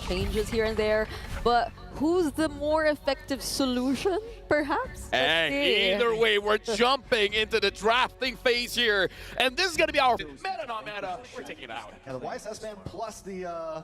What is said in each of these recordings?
changes here and there. But who's the more effective solution, perhaps? And either way, we're jumping into the drafting phase here. And this is going to be our meta, not meta. We're taking it out. Yeah, the YSS ban plus the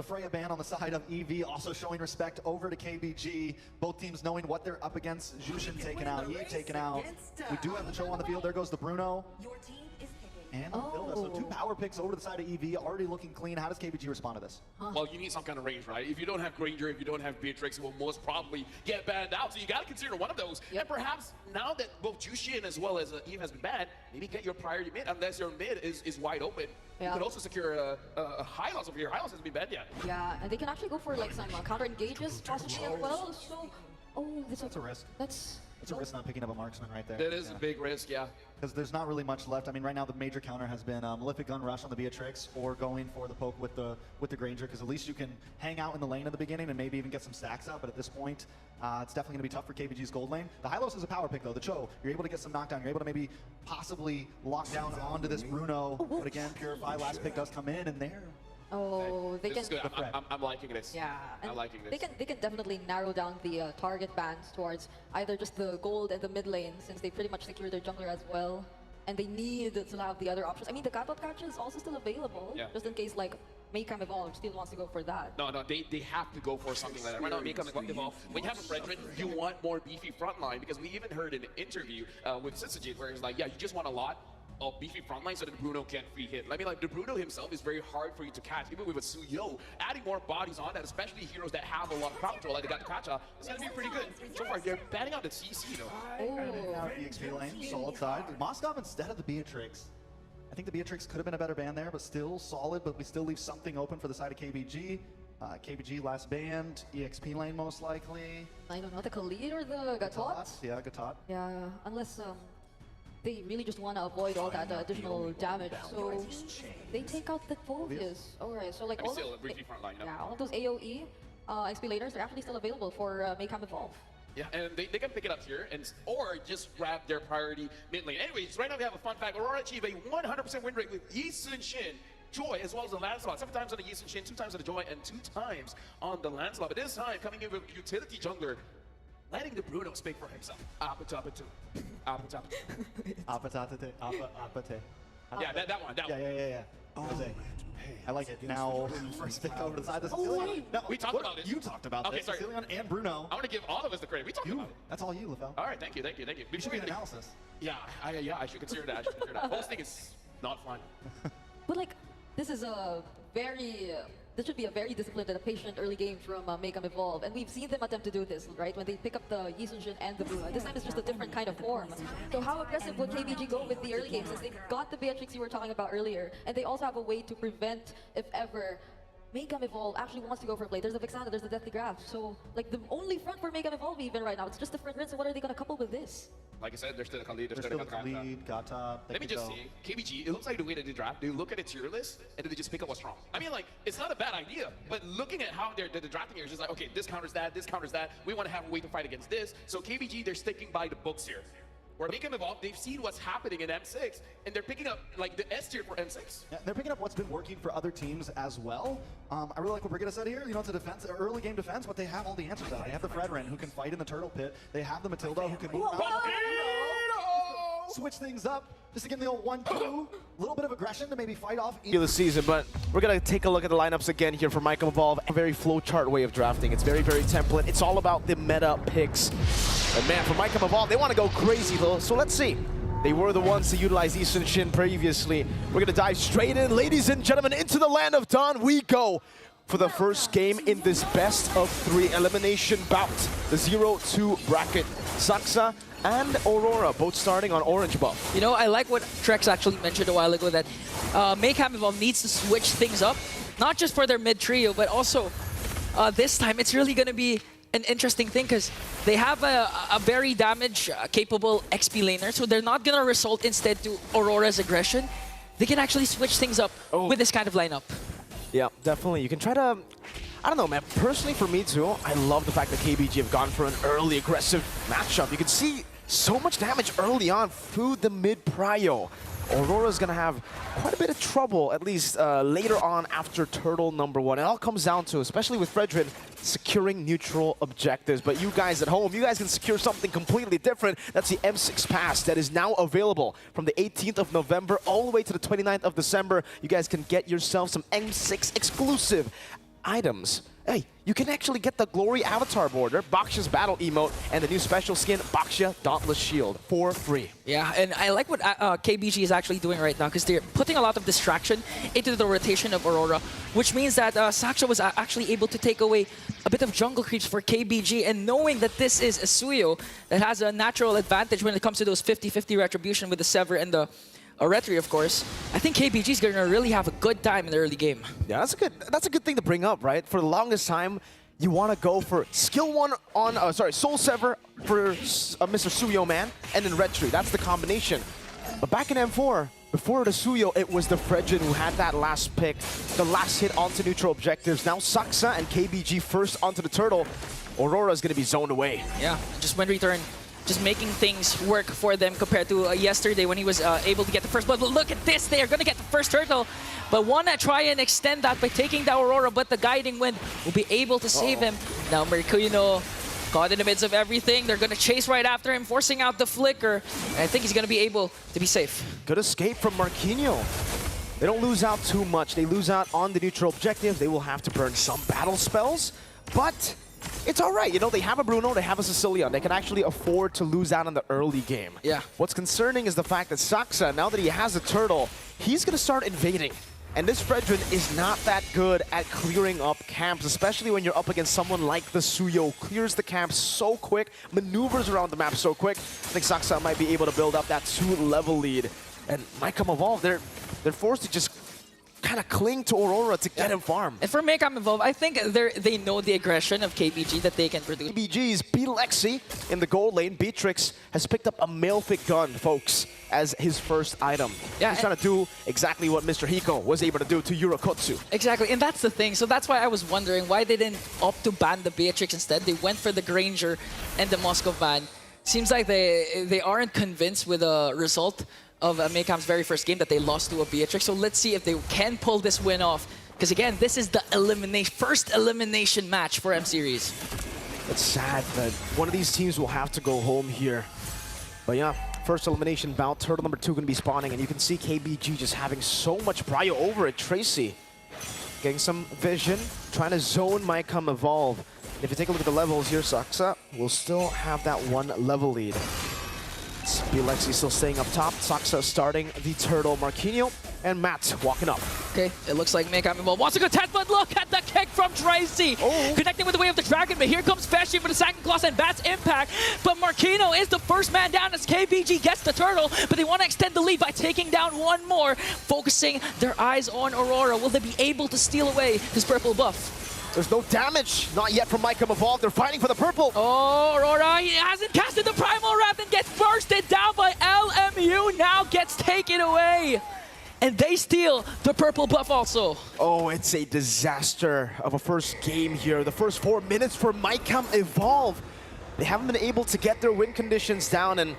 Freya ban on the side of EV also showing respect over to KBG. Both teams knowing what they're up against. Jushin taken out, Yi taken out. We do have the Cho on the field. There goes the Bruno. And Matilda. So 2 power picks over to the side of EV, already looking clean. How does KBG respond to this? Well, you need some kind of range, right? If you don't have Granger, if you don't have Beatrix, it will most probably get banned out. So you got to consider one of those. And perhaps now that both Jushin as well as Eve has been banned, maybe get your priority mid, unless your mid is wide open. You could also secure a Hylos over here. Hylos hasn't been banned yet. Yeah, and they can actually go for like some counter engages possibly as well. So, That's a risk. That's a risk not picking up a marksman right there. That is a big risk, yeah. Because there's not really much left. I mean, right now the major counter has been Malefic Gun Rush on the Beatrix or going for the poke with the Granger, because at least you can hang out in the lane at the beginning and maybe even get some stacks out. But at this point, it's definitely going to be tough for KBG's gold lane. The Hylos is a power pick though. The Cho, you're able to get some knockdown. You're able to maybe possibly lock down onto this Bruno. But again, Purify last pick does come in, and there. they This can. is good. I'm liking this. Yeah, I'm liking this. They can definitely narrow down the target bans towards either just the gold and the mid lane, since they pretty much secure their jungler as well, and they need to have the other options. I mean, the Katot catch is also still available, just in case like Maycam Evolve still wants to go for that. No, they have to go for something like that. Right now, Maycam Evolve, when you have a Fredrin, you want more beefy frontline, because we even heard in an interview with Sisajit where he's like, yeah, you just want a lot of beefy frontline so that Bruno can't free hit. I mean, like, the Bruno himself is very hard for you to catch, even with a Suyo. Adding more bodies on that, especially heroes that have a lot of crowd control, like they got the Kacha, it's gonna be pretty good. So far, they're banning out the CC, though. Now EXP lane, solid side. Moskov instead of the Beatrix. I think the Beatrix could have been a better ban there, but still solid, but we still leave something open for the side of KBG. KBG last banned, EXP lane most likely. I don't know, the Khalid or the Gatot? Yeah, Gatot. Yeah, unless they really just want to avoid all that additional damage, so they take out the Phobius. Alright, so like all Still a those, beefy frontline, all of those AoE XP laners are actually still available for Maycam Evolve. Yeah, and they can pick it up here, or just grab their priority mid lane. Anyways, right now we have a fun fact. Aurora achieved a 100% win rate with Yi Sun-shin, Joy, as well as the Lancelot. 7 times on the Yi Sun-shin, 2 times on the Joy, and 2 times on the Lancelot. But this time, coming in with utility jungler, letting the Bruno speak for himself. Apatapatu. Apatapatu. Apatate. Apate. Yeah, that one. Yeah. Jose. I like it. Now, first pick over to the side of Sicilian. No, we talked about it. You talked about this. Sorry. Sicilian and Bruno. I want to give all of us the credit. We talked about it. That's all you, Lefel. All right, thank you. You should be an analysis. Yeah, I should consider that. Hosting is not fun. But like, this is a very, this should be a very disciplined and a patient early game from Maycam Evolve, and we've seen them attempt to do this, right? When they pick up the Yi Sun-shin and the Bruno. This time it's just a different kind of form. So how aggressive would KBG go with the early game, since they've got the Beatrix you were talking about earlier, and they also have a way to prevent, if ever, Maycam Evolve actually wants to go for a play. There's the Vexana, there's the Deathly Graph. So, like, the only front for Maycam Evolve even right now, it's just the front. So what are they going to couple with this? Like I said, there's still a Khalid, There's still the Khalid, Gata. Let me just say, KBG, it looks like the way that they draft, they look at a tier list, and then they just pick up what's strong. I mean, like, it's not a bad idea, but looking at how the drafting here is just like, okay, this counters that, we want to have a way to fight against this. So KBG, they're sticking by the books here. Where Maycam Evolve, they've seen what's happening in M6, and they're picking up, like, the S tier for M6. Yeah, they're picking up what's been working for other teams as well. I really like what Brigitte said here. You know, it's a defense, early game defense, but they have all the answers out. They have the Fredrin, who can fight in the turtle pit. They have the Matilda, who can move around. Switch things up, just to get the old 1-2. A little bit of aggression to maybe fight off The season, but we're gonna take a look at the lineups again here for Maycam Evolve. A very flowchart way of drafting. It's very, very template. It's all about the meta picks. And man, for Maycam Evolve, they want to go crazy though. So let's see. They were the ones to utilize Yi Sun-shin previously. We're gonna dive straight in, ladies and gentlemen, into the land of Dawn. We go for the first game in this best of 3 elimination bout. The 0-2 bracket. Saksa and Aurora, both starting on orange buff. You know, I like what Trex actually mentioned a while ago, that Maycam Evolve needs to switch things up, not just for their mid trio, but also this time it's really going to be an interesting thing, because they have a very damage-capable XP laner, so they're not going to result instead to Aurora's aggression. They can actually switch things up with this kind of lineup. Yeah, definitely. You can try to... I don't know, man. Personally, for me too, I love the fact that KBG have gone for an early aggressive matchup. You can see so much damage early on through the mid-prio. Aurora's going to have quite a bit of trouble, at least later on after turtle number 1. It all comes down to, especially with Fredrin, securing neutral objectives. But you guys at home, you guys can secure something completely different. That's the M6 Pass that is now available from the 18th of November all the way to the 29th of December. You guys can get yourself some M6 exclusive items. Hey, you can actually get the Glory Avatar border, Baksha's Battle emote, and the new special skin, Baksha Dauntless Shield, for free. Yeah, and I like what KBG is actually doing right now because they're putting a lot of distraction into the rotation of Aurora, which means that Saksha was actually able to take away a bit of jungle creeps for KBG, and knowing that this is a Suyo that has a natural advantage when it comes to those 50-50 retribution with the Sever and the Retri, of course, I think KBG is going to really have a good time in the early game. Yeah, that's a good thing to bring up, right? For the longest time, you want to go for skill 1 on, Soul Sever for Mr. Suyo Man, and then Retri. That's the combination. But back in M4, before the Suyo, it was the Fredrin who had that last pick, the last hit onto neutral objectives. Now Saksa and KBG first onto the turtle. Aurora is going to be zoned away. Yeah, just when return, just making things work for them compared to yesterday when he was able to get the first blood. But look at this, they are going to get the first turtle, but want to try and extend that by taking the Aurora, but the Guiding Wind will be able to save him. Now Mercurio caught in the midst of everything. They're going to chase right after him, forcing out the flicker. And I think he's going to be able to be safe. Good escape from Marquinhos. They don't lose out too much. They lose out on the neutral objective. They will have to burn some battle spells, but it's all right. You know, they have a Bruno, they have a Sicilian. They can actually afford to lose out in the early game. Yeah. What's concerning is the fact that Saksa, now that he has a turtle, he's going to start invading. And this Fredrin is not that good at clearing up camps, especially when you're up against someone like the Suyo. Clears the camps so quick, maneuvers around the map so quick. I think Saksa might be able to build up that 2-level lead. And Maycam Evolve, they're forced to just kind of cling to Aurora to get him farm. And for Maycam Evolve, I think they know the aggression of KBG that they can produce. KBG's B-Lexi in the gold lane. Beatrix has picked up a Malefic gun, folks, as his first item. Yeah, he's trying to do exactly what Mr. Hiko was able to do to Yurokotsu. Exactly, and that's the thing. So that's why I was wondering why they didn't opt to ban the Beatrix instead. They went for the Granger and the Moscow ban. Seems like they aren't convinced with the result of Maycam's very first game that they lost to a Beatrix. So let's see if they can pull this win off. Because again, this is the first elimination match for M-Series. It's sad that one of these teams will have to go home here. But yeah, first elimination bout, turtle number 2 going to be spawning, and you can see KBG just having so much prio over it. Tracy getting some vision, trying to zone Maycam Evolve. If you take a look at the levels here, Saksa will still have that 1-level lead. B-Lexi still staying up top. Saksa starting the turtle. Marquinhos and Matt walking up. Okay, it looks like Maycam Evolve wants to go test, but look at the kick from Tracy. Oh. Connecting with the Way of the Dragon, but here comes Feshy for the second class and Bat's impact. But Marquinhos is the first man down as KBG gets the turtle, but they want to extend the lead by taking down one more, focusing their eyes on Aurora. Will they be able to steal away his purple buff? There's no damage, not yet from Maycam Evolve. They're fighting for the purple. Oh, Aurora, he hasn't casted the Primal Wrath and gets bursted down by LMU, now gets taken away. And they steal the purple buff also. Oh, it's a disaster of a first game here. The first 4 minutes for Maycam Evolve. They haven't been able to get their win conditions down, and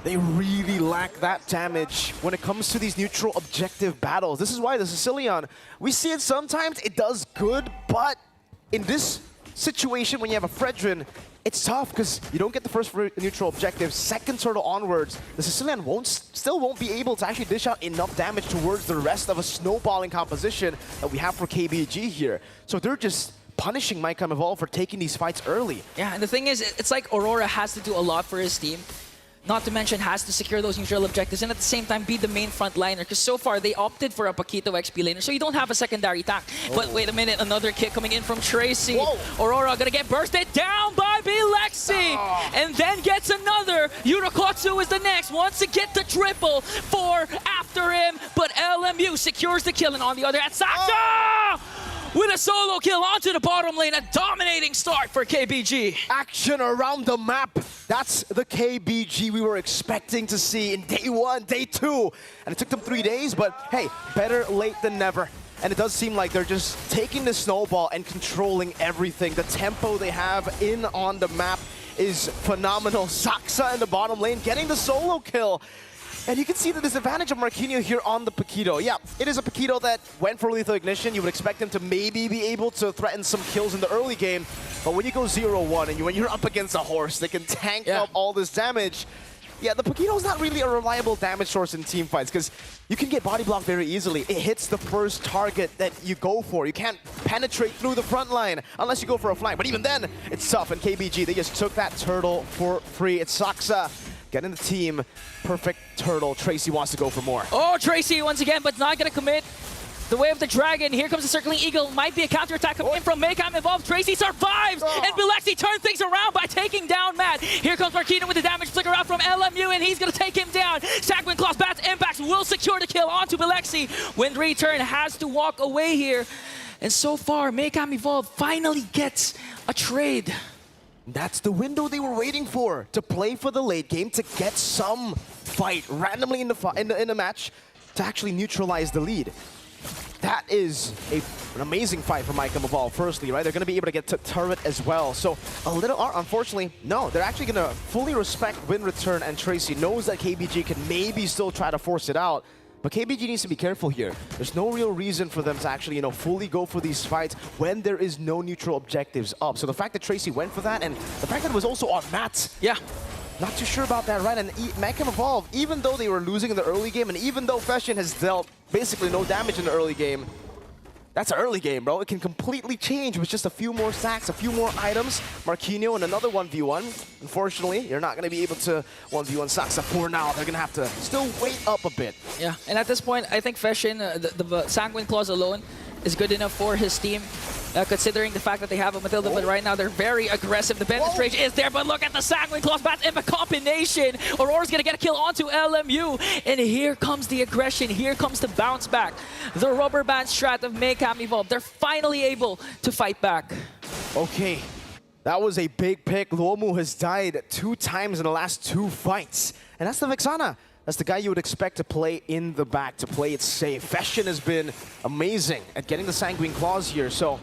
they really lack that damage when it comes to these neutral objective battles. This is why the Sicilian, we see it sometimes, it does good, but in this situation, when you have a Fredrin, it's tough because you don't get the first neutral objective. Second turtle onwards, the Sicilian still won't be able to actually dish out enough damage towards the rest of a snowballing composition that we have for KBG here. So they're just punishing Maycam Evolve for taking these fights early. Yeah, and the thing is, it's like Aurora has to do a lot for his team. Not to mention has to secure those neutral objectives and at the same time be the main frontliner, because so far they opted for a Paquito XP laner, so you don't have a secondary tank. But wait a minute, another kick coming in from Tracy. Whoa. Aurora gonna get bursted down by B-Lexi, and then gets another. Yurokotsu is the next, wants to get the triple for after him, but LMU secures the kill, and on the other hand, Saksa! With a solo kill onto the bottom lane, a dominating start for KBG. Action around the map. That's the KBG we were expecting to see in day 1, day 2. And it took them 3 days, but hey, better late than never. And it does seem like they're just taking the snowball and controlling everything. The tempo they have in on the map is phenomenal. Saksa in the bottom lane getting the solo kill. And you can see the disadvantage of Marquinhos here on the Paquito. Yeah, it is a Paquito that went for Lethal Ignition. You would expect him to maybe be able to threaten some kills in the early game. But when you go 0-1 and when you're up against a horse that can tank up all this damage, yeah, the Paquito's not really a reliable damage source in team fights because you can get body blocked very easily. It hits the first target that you go for. You can't penetrate through the front line unless you go for a flank. But even then, it's tough. And KBG, they just took that turtle for free. It's Saksa getting the team. Perfect turtle. Tracy wants to go for more. Oh, Tracy once again, but not going to commit. The way of the dragon. Here comes the circling eagle. Might be a counterattack coming in from Maycam Evolve. Tracy survives, and BO3 turns things around by taking down Matt. Here comes Marquinhos with the damage flicker out from LMU, and he's going to take him down. Sanguine Claws, Bats, Impacts will secure the kill onto BO3. Wind Return has to walk away here. And so far, Maycam Evolve finally gets a trade. That's the window they were waiting for, to play for the late game, to get some fight randomly in the match to actually neutralize the lead. That is an amazing fight for Maycam Evolve, firstly, right? They're going to be able to get to turret as well. So a little, unfortunately, no. They're actually going to fully respect Wind Return, and Tracy knows that KBG can maybe still try to force it out. But KBG needs to be careful here. There's no real reason for them to actually, fully go for these fights when there is no neutral objectives up. So the fact that Tracy went for that, and the fact that it was also on Matt. Yeah. Not too sure about that, right? And Maycam Evolve, even though they were losing in the early game, and even though Fashion has dealt basically no damage in the early game, that's an early game, bro. It can completely change with just a few more stacks, a few more items. Marquinhos and another 1v1. Unfortunately, you're not going to be able to 1v1 Saksa for now. They're going to have to still wait up a bit. Yeah, and at this point, I think Fashion, the Sanguine Claws alone is good enough for his team. Considering the fact that they have a Matilda, but right now they're very aggressive. The Bandit Rage is there, but look at the Sanguine Claws Bats in a combination. Aurora's gonna get a kill onto LMU, and here comes the aggression, here comes the bounce back. The rubber band strat of Maycam Evolve, they're finally able to fight back. Okay, that was a big pick. Luomu has died 2 times in the last 2 fights, and that's the Vexana. That's the guy you would expect to play in the back, to play it safe. Fashion has been amazing at getting the Sanguine Claws here, so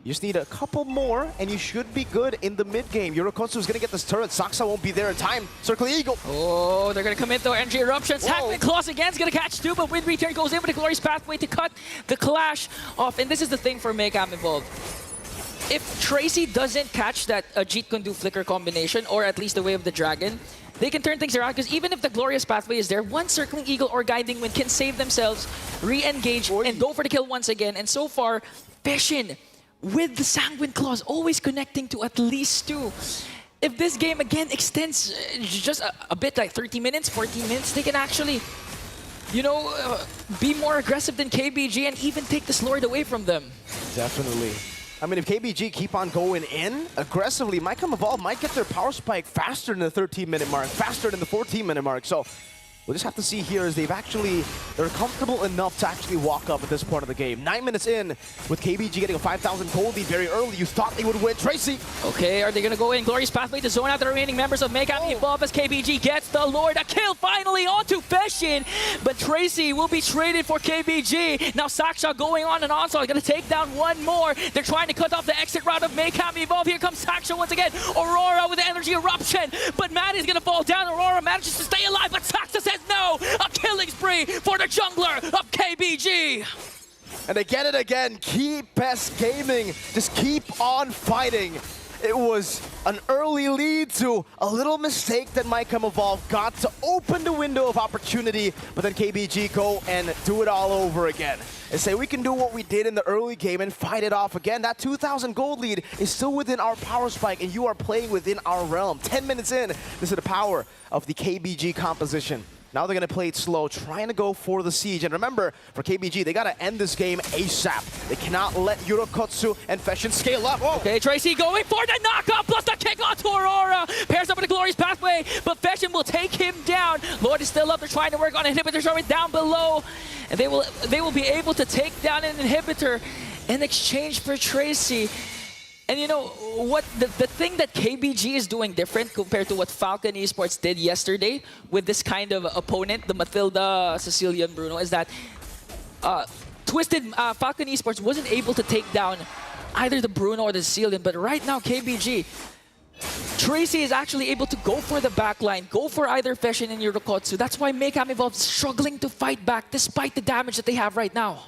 you just need a couple more, and you should be good in the mid-game. Yurokotsu is going to get this turret. Saksa won't be there in time. Circle Eagle. Oh, they're going to commit, though. Energy Eruption. Sanguine Claws again is going to catch 2, but Wind Return goes in with a Glorious Pathway to cut the clash off. And this is the thing for Maycam Evolve. If Tracy doesn't catch that Jeet Kundu Flicker combination, or at least the Way of the Dragon, they can turn things around, because even if the Glorious Pathway is there, one Circling Eagle or Guiding Wind can save themselves, re-engage, and go for the kill once again. And so far, Fashion, with the Sanguine Claws, always connecting to at least 2. If this game again extends just a bit, like 30 minutes, 14 minutes, they can actually, be more aggressive than KBG and even take this Lord away from them. Definitely. I mean, if KBG keep on going in aggressively, Maycam Evolve might get their power spike faster than the 13-minute mark, faster than the 14-minute mark. So we'll just have to see here as they're comfortable enough to actually walk up at this part of the game. 9 minutes in, with KBG getting a 5,000 gold lead very early. You thought they would win. Tracy! Okay, are they going to go in? Glorious Pathway to zone out the remaining members of Maycam Evolve as KBG gets the Lord. A kill finally onto Fashion, but Tracy will be traded for KBG. Now Saksha going on an onslaught, going to take down one more. They're trying to cut off the exit route of Maycam Evolve. Here comes Saksha once again. Aurora with the Energy Eruption, but Matt is going to fall down. Aurora manages to stay alive, but Saksha says no! A killing spree for the jungler of KBG! And again, keep best gaming. Just keep on fighting. It was an early lead to a little mistake that Maycam Evolve got to open the window of opportunity, but then KBG go and do it all over again. And say, we can do what we did in the early game and fight it off again. That 2,000 gold lead is still within our power spike, and you are playing within our realm. 10 minutes in, this is the power of the KBG composition. Now they're going to play it slow, trying to go for the siege. And remember, for KBG, they got to end this game ASAP. They cannot let Yurokotsu and Fashion scale up. Whoa. Okay, Tracy going for the knockout, plus the kick onto Aurora. Pairs up with a Glorious Pathway, but Fashion will take him down. Lord is still up. They're trying to work on inhibitors already down below. And they will be able to take down an inhibitor in exchange for Tracy. And you know what, the thing that KBG is doing different compared to what Falcon Esports did yesterday with this kind of opponent, the Matilda, Sicilian, Bruno, is that Twisted Falcon Esports wasn't able to take down either the Bruno or the Sicilian, but right now KBG, Tracy is actually able to go for the backline, go for either Fashion and Yurokotsu. That's why Maycam Evolve is struggling to fight back despite the damage that they have right now.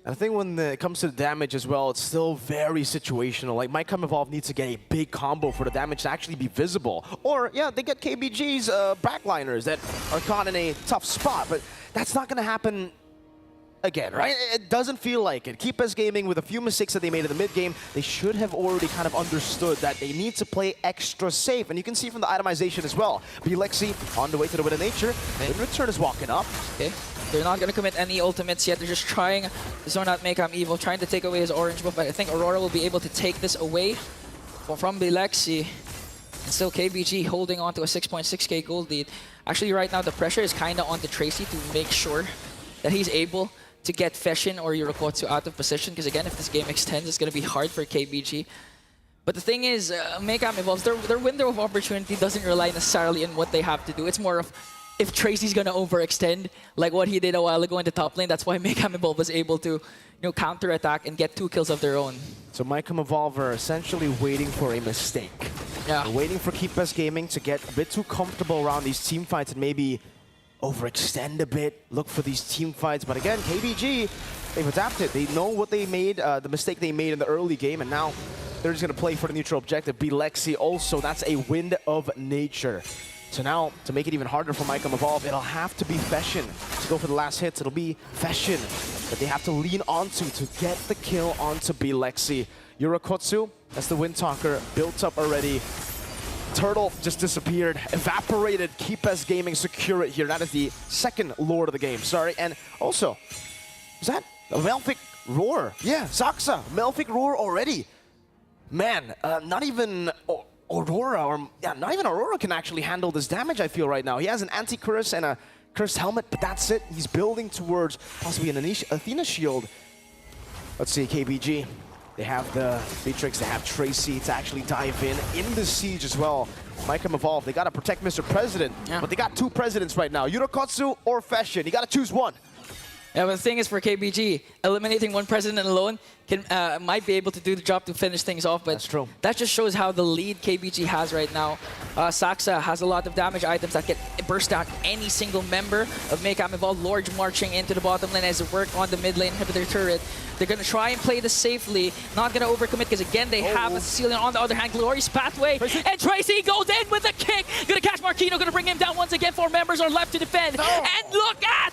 And I think when it comes to the damage as well, it's still very situational. Like, Maycam Evolve needs to get a big combo for the damage to actually be visible. Or, yeah, they get KBG's backliners that are caught in a tough spot. But that's not going to happen again, right? It doesn't feel like it. Keep Us Gaming, with a few mistakes that they made in the mid-game, they should have already kind of understood that they need to play extra safe. And you can see from the itemization as well. BO3 on the way to the Win of Nature. And Return is walking up. Okay. They're not going to commit any ultimates yet. They're just trying to zone out Maycam Evil, trying to take away his orange buff. But I think Aurora will be able to take this away from BO3. And still KBG holding on to a 6.6k gold lead. Actually, right now, the pressure is kind of on the Tracy to make sure that he's able to get Fashion or Yurokotsu out of position. Because again, if this game extends, it's going to be hard for KBG. But the thing is, Maycam Evolves, their window of opportunity doesn't rely necessarily on what they have to do. It's more of if Tracy's gonna overextend, like what he did a while ago in the top lane. That's why Maycam Evolve was able to, counter-attack and get 2 kills of their own. So Maycam Evolve are essentially waiting for a mistake. Yeah. They're waiting for Keep Us Gaming to get a bit too comfortable around these team fights and maybe overextend a bit, look for these team fights. But again, KBG, they've adapted. They know what they made, the mistake they made in the early game, and now they're just going to play for the neutral objective. BO3 also, that's a Wind of Nature. So now, to make it even harder for Maycam Evolve, it'll have to be Fashion to go for the last hits. It'll be Fashion that they have to lean onto to get the kill onto BO3. Yurokotsu, that's the Wind Talker, built up already. Turtle just disappeared, evaporated. Keep Us Gaming secure it here. That is the second Lord of the game, sorry. And also, is that a Melphic Roar? Yeah, Saksa, Melphic Roar already. Man, not even Aurora, or yeah, not even Aurora can actually handle this damage, I feel, right now. He has an anti-curse and a cursed helmet, but that's it. He's building towards possibly an Athena shield. Let's see, KBG. They have the Beatrix, they have Tracy to actually dive in the siege as well. Maycam Evolve, they gotta protect Mr. President, but they got 2 presidents right now. Yurokotsu or Fashion, you gotta choose one. Yeah, but the thing is, for KBG, eliminating one president alone might be able to do the job to finish things off, but that's true. That just shows how the lead KBG has right now. Saksa has a lot of damage items that can burst out any single member of Maycam Evolve. Lord marching into the bottom lane as they work on the mid lane inhibitor turret. They're going to try and play this safely, not going to overcommit, because again, they have a ceiling. On the other hand, Glorious Pathway, and Tracy goes in with a kick. Going to catch Marquino, going to bring him down once again. 4 members are left to defend. And look at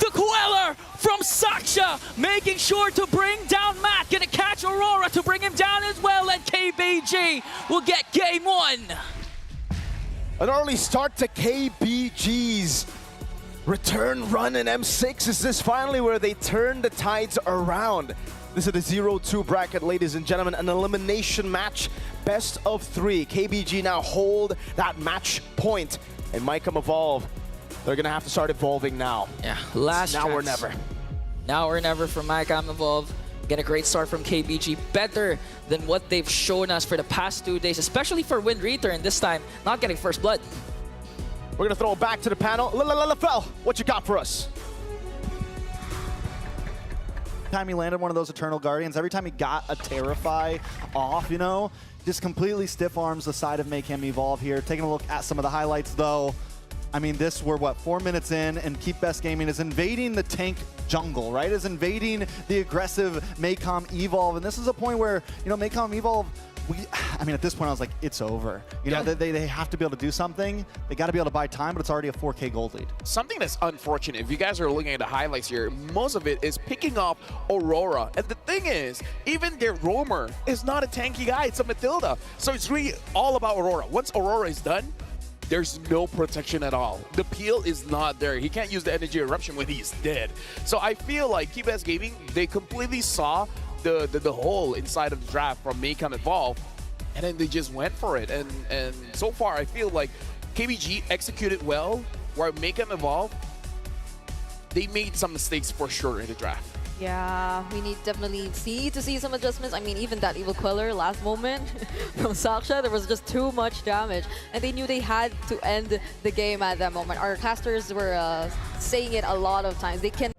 the Queller from Saksha, making sure to bring down Matt. Gonna catch Aurora to bring him down as well, and KBG will get game 1. An early start to KBG's return run in M6. Is this finally where they turn the tides around? This is the 0-2 bracket, ladies and gentlemen. An elimination match, best of 3. KBG now hold that match point, and Maycam Evolve, they're going to have to start evolving now. Yeah, last Now chance. or never. Now or never from Maycam Evolve. Get a great start from KBG. Better than what they've shown us for the past 2 days, especially for Wind Return this time, not getting first blood. We're going to throw it back to the panel. Fel, what you got for us? Every time he landed one of those Eternal Guardians, every time he got a Terrify off, just completely stiff arms the side of Maycam Evolve here. Taking a look at some of the highlights, though. I mean, we're what, 4 minutes in, and Keep Best Gaming is invading the tank jungle, right? Is invading the aggressive Maycam Evolve, and this is a point where, Maycam Evolve, I mean, at this point, I was like, it's over. They have to be able to do something. They got to be able to buy time, but it's already a 4K gold lead. Something that's unfortunate, if you guys are looking at the highlights here, most of it is picking up Aurora. And the thing is, even their roamer is not a tanky guy, it's a Matilda. So it's really all about Aurora. Once Aurora is done, there's no protection at all. The peel is not there. He can't use the energy eruption when he's dead. So I feel like Keep Us Gaming, they completely saw the hole inside of the draft from Maycam Evolve, and then they just went for it. And so far, I feel like KBG executed well, where Maycam Evolve, they made some mistakes for sure in the draft. Yeah, we need definitely see some adjustments. I mean, even that Evil Queller last moment from Saksha, there was just too much damage. And they knew they had to end the game at that moment. Our casters were saying it a lot of times. They can